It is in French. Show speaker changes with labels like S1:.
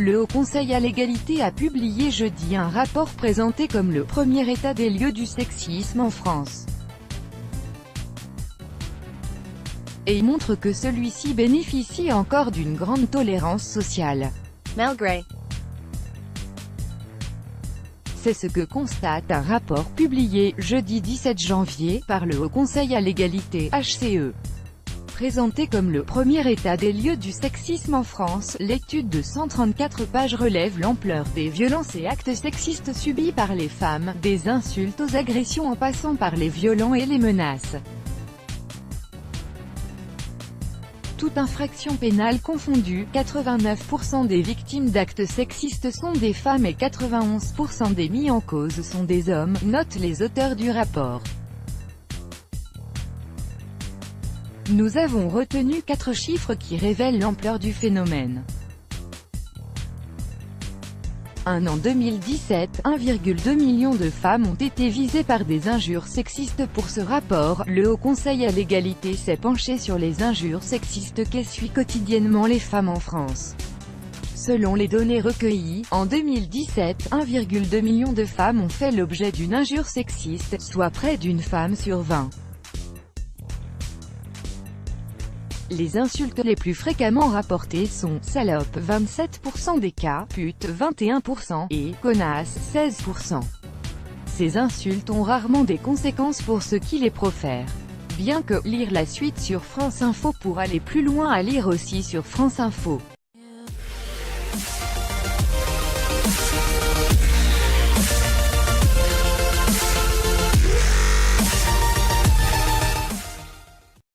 S1: Le Haut Conseil à l'égalité a publié jeudi un rapport présenté comme le premier état des lieux du sexisme en France. Et montre que celui-ci bénéficie encore d'une grande tolérance sociale.
S2: Malgré.
S1: C'est ce que constate un rapport publié, jeudi 17 janvier, par le Haut Conseil à l'égalité, HCE. Présenté comme le premier état des lieux du sexisme en France, l'étude de 134 pages relève l'ampleur des violences et actes sexistes subis par les femmes, des insultes aux agressions en passant par les violents et les menaces. Toute infraction pénale confondue, 89% des victimes d'actes sexistes sont des femmes et 91% des mis en cause sont des hommes, notent les auteurs du rapport. Nous avons retenu 4 chiffres qui révèlent l'ampleur du phénomène. En 2017, 1,2 million de femmes ont été visées par des injures sexistes. Pour ce rapport, le Haut Conseil à l'égalité s'est penché sur les injures sexistes qu'essuient quotidiennement les femmes en France. Selon les données recueillies, en 2017, 1,2 million de femmes ont fait l'objet d'une injure sexiste, soit près d'une femme sur 20. Les insultes les plus fréquemment rapportées sont « salope » 27% des cas, « pute » 21% et « connasse » 16%. Ces insultes ont rarement des conséquences pour ceux qui les profèrent. Bien que, lire la suite sur France Info pour aller plus loin à lire aussi sur France Info.